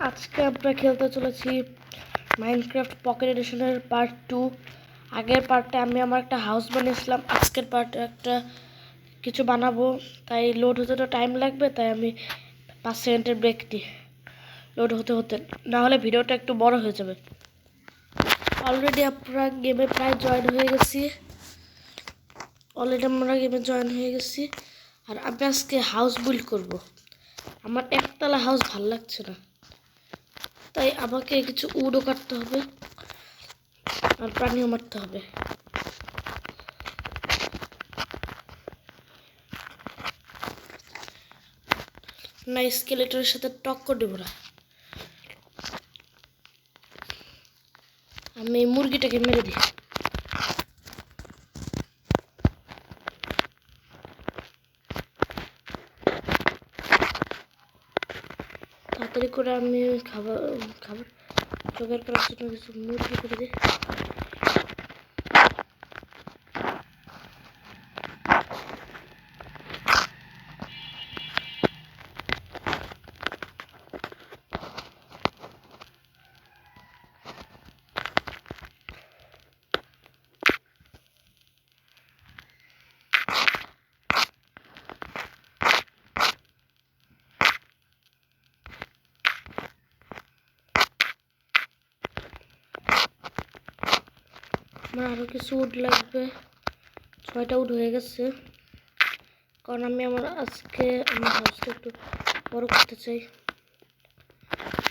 আজকে আমরা খেলতে চলেছি মাইনক্রাফট পকেট এডিশনের পার্ট 2। আগের পার্টে আমি আমার একটা হাউস বানিয়েছিলাম, আজকের পার্টে একটা কিছু বানাবো, তাই লোড হতে তো টাইম লাগবে, তাই আমি 5 সেকেন্ডের ব্রেক দিই লোড হতে হতে, না হলে ভিডিওটা একটু বড় হয়ে যাবে। অলরেডি আমরা গেমে প্রায় জয়েন হয়ে গেছি আর আমি আজকে হাউস বিল্ড করব। আমার একতলা হাউস ভালো লাগছে না, তাই আমাকে কিছু উডও কাটতে হবে আর প্রাণীও মারতে হবে। না, স্কেলেটরের সাথে টক্কর দেব না। আমি মুরগিটাকে মেরে দিই। তাড়াতাড়ি করে আমি খাবার জোগাড় করার জন্য কিছু মুরগি করে দিই। আমার আরও কিছু উড লাগবে, 6টা উড হয়ে গেছে, কারণ আমি আজকে আমার হাউসটা একটু বড় করতে চাই।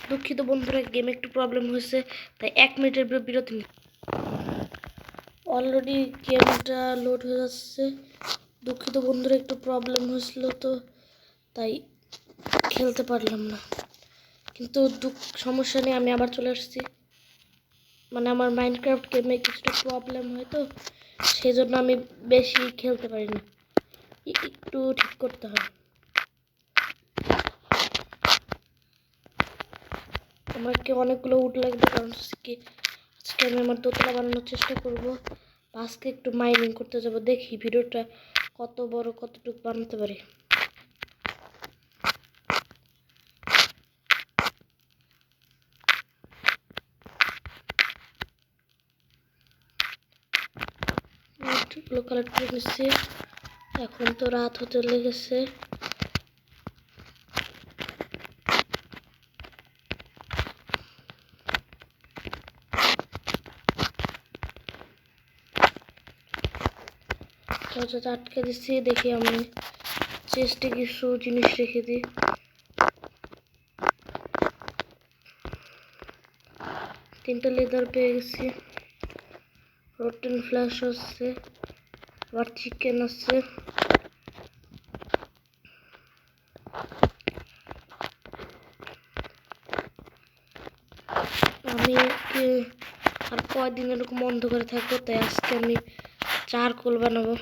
দুঃখিত বন্ধুরা, গেমে একটু প্রবলেম হয়েছে, তাই 1 মিনিটের বিরতি। অলরেডি গেমটা লোড হয়ে যাচ্ছে। দুঃখিত বন্ধুরা, একটু প্রবলেম হয়েছিল, তো তাই খেলতে পারলাম না, কিন্তু সমস্যা নেই, আমি আবার চলে আসছি। মানে আমার মাইনক্রাফট গেমে কিছুটা প্রবলেম হয়, তো সেই জন্য আমি বেশি খেলতে পারি না, একটু ঠিক করতে হয়। আমাকে অনেকগুলো উড লাগবে, কারণ আজকে আমি আমার দোতলা বানানোর চেষ্টা করব। আজকে একটু মাইনিং করতে যাব, দেখি ভিডিওটা কত বড় কতটুকু বানাতে পারি। উডগুলো কালেক্ট করে নিচ্ছি। এখন তো রাত হতে লেগেছে। দরজাটা আটকে দিচ্ছি। দেখি আমি চেস্টে কিছু জিনিস রেখে দিই। 3টা লেদার পেয়ে গেছি, রোটেন ফ্ল্যাশ আছে, আবার চিকেন আছে। আমি আর কয়দিন এরকম অন্ধকারে থাকবো, তাই আজকে আমি চারকোল বানাবো।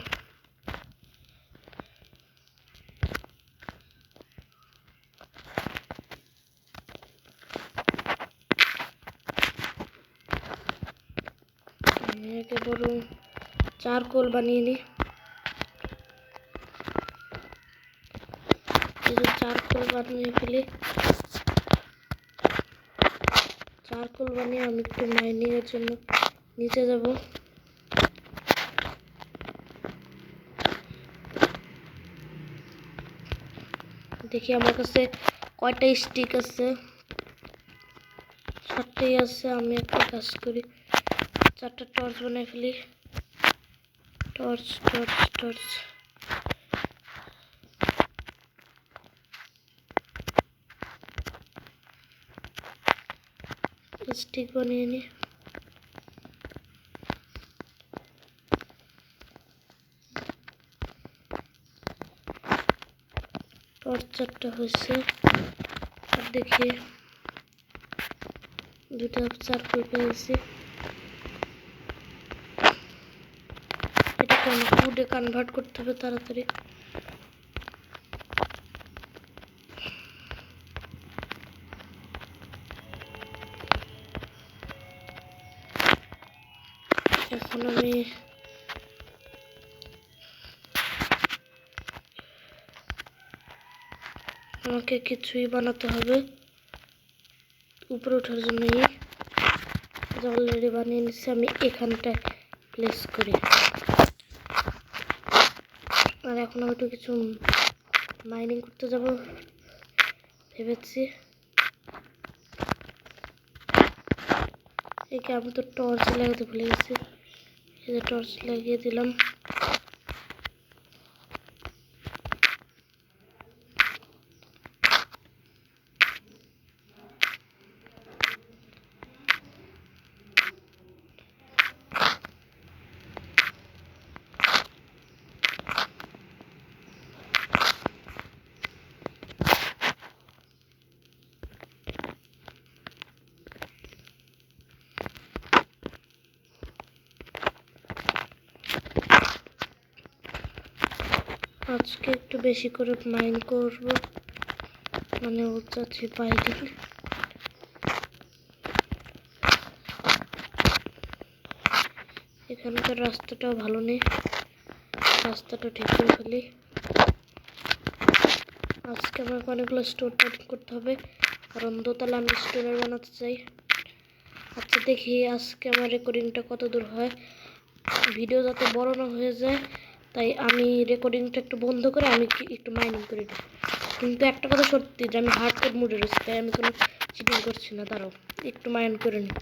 একে বরং চারকোল বানিয়ে নিই। চারকোল বানিয়ে ফেলি। চারকোল বানিয়ে আমি একটু মাইনিং এর জন্য নিচে যাব। দেখি আমার কাছে কয়টা স্টিক আছে। 7টাই আছে। আমি একটা কাজ করি, 4টা টর্চ বানিয়ে ফেলি। টর্চ টর্চ টর্চ স্টিক বানিয়ে নিই। টর্চ 4টা হয়েছে। আর দেখি 2টা চারকোল পেয়েছি। এটাকে আমি ফুডে কনভার্ট করতে হবে তাড়াতাড়ি। এখন আমাকে কিছুই বানাতে হবে। উপরে ওঠার জন্য অলরেডি বানিয়ে নিচ্ছি। আমি এখানটায় প্লেস করি। আর এখন আমি একটু কিছু মাইনিং করতে যাব ভেবেছি। একে আমি তো টর্চ লাগাতে ভুলে গেছি, এই যে টর্চ লাগিয়ে দিলাম। আজকে একটু বেশি করে মাইন করব, মানে ও যাচ্ছে বাইরে। এখানকার রাস্তাটাও ভালো নেই, রাস্তাটা ঠিক করে ফেলি। আজকে আমাকে অনেকগুলো স্টোর টাইপ করতে হবে, কারণ দোতলা আমি স্টোরের বানাতে চাই। আচ্ছা দেখি আজকে আমার রেকর্ডিংটা কত দূর হয়, ভিডিও যাতে বড় না হয়ে যায়, তাই আমি রেকর্ডিংটা একটু বন্ধ করে আমি একটু মাইনিং করে দিই। কিন্তু একটা কথা সত্যি যে আমি হার্ডকোর মুডে রয়েছি, তাই আমি কোনো চিটিং করছি না। দাঁড়াও একটু মাইন করে নিই।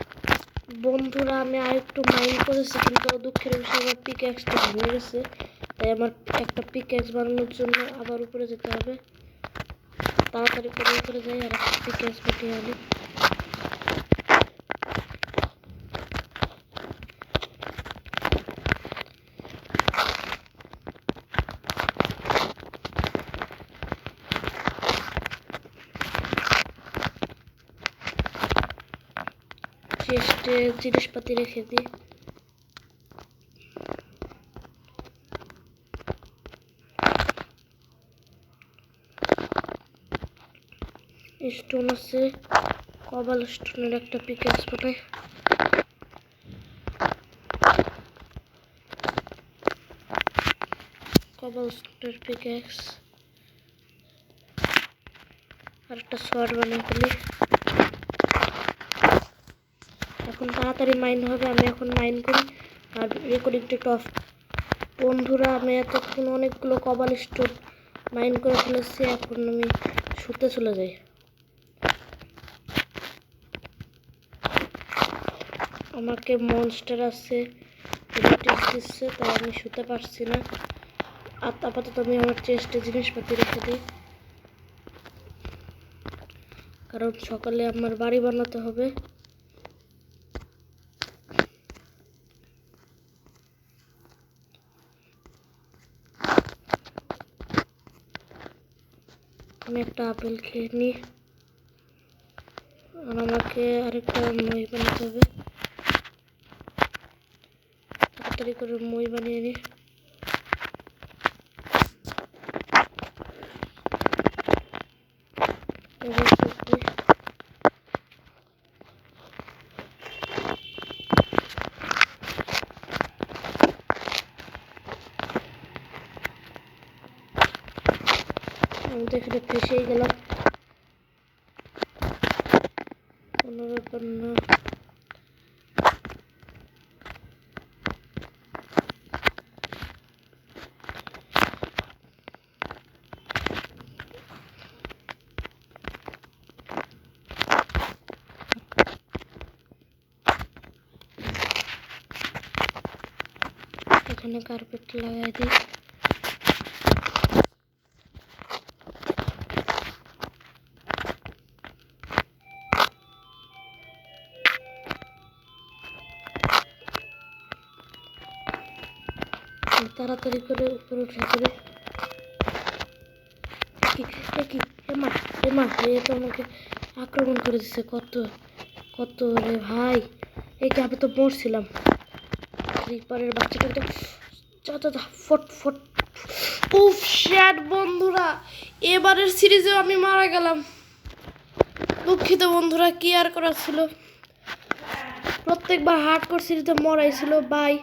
বন্ধুরা আমি আর একটু মাইন করেছি, কিন্তু দুঃখের বিষয় আমার পিকঅ্যাক্সটা ভেঙে গেছে, তাই আমার একটা পিকঅ্যাক্স বানানোর জন্য আবার উপরে যেতে হবে। তাড়াতাড়ি করে উপরে যাই আর একটা পিকঅ্যাক্স বানিয়ে আনি। চেস্টে জিনিসপাতি রেখে দিই। স্টোন আছে, কবাল স্টোনের একটা পিকঅ্যাক্স বানাই। কবাল স্টোনের পিকঅ্যাক্স আর একটা শর্ট বানিয়ে ফেলি। এখন তাড়াতাড়ি মাইন হবে, আমি এখন মাইন করি আর রেকর্ডিংটা একটু অফ। বন্ধুরা আমি এতক্ষণ অনেকগুলো কবাল স্টোন মাইন করে ফেলেছি, এখন আমি শুতে চলে যাই। আমাকে মনস্টার আছে নোটিস দিচ্ছে, তাই আমি শুতে পারছি না। আর আপাতত আমি আমার চেস্টে জিনিসপাতি রেখে দিই, কারণ সকালে আমার বাড়ি বানাতে হবে। আমি একটা আপেল খেয়ে নিই, আর আমাকে আরেকটা মই বানাতে হবে। তাড়াতাড়ি করে মই বানিয়ে নিই। আমি তো এখানে ফেসেই গেলাম, কোনো ব্যাপার না। এখানে কার্পেট লাগাই দিই। তাড়াতাড়ি করে উপরে উঠে পড়ে। এমা এমা এ তো আমাকে আক্রমণ করে দিচ্ছে। কত কত রে ভাই, একে আমি তো মরছিলাম। রিপারের বাচ্চাটা যা ফট ফট। উফ শ্যাট বন্ধুরা, এবারের সিরিজেও আমি মারা গেলাম। দুঃখিত বন্ধুরা, কি আর করার ছিল, প্রত্যেকবার হার্ডকোর সিরিজে মরাই ছিল। বাই।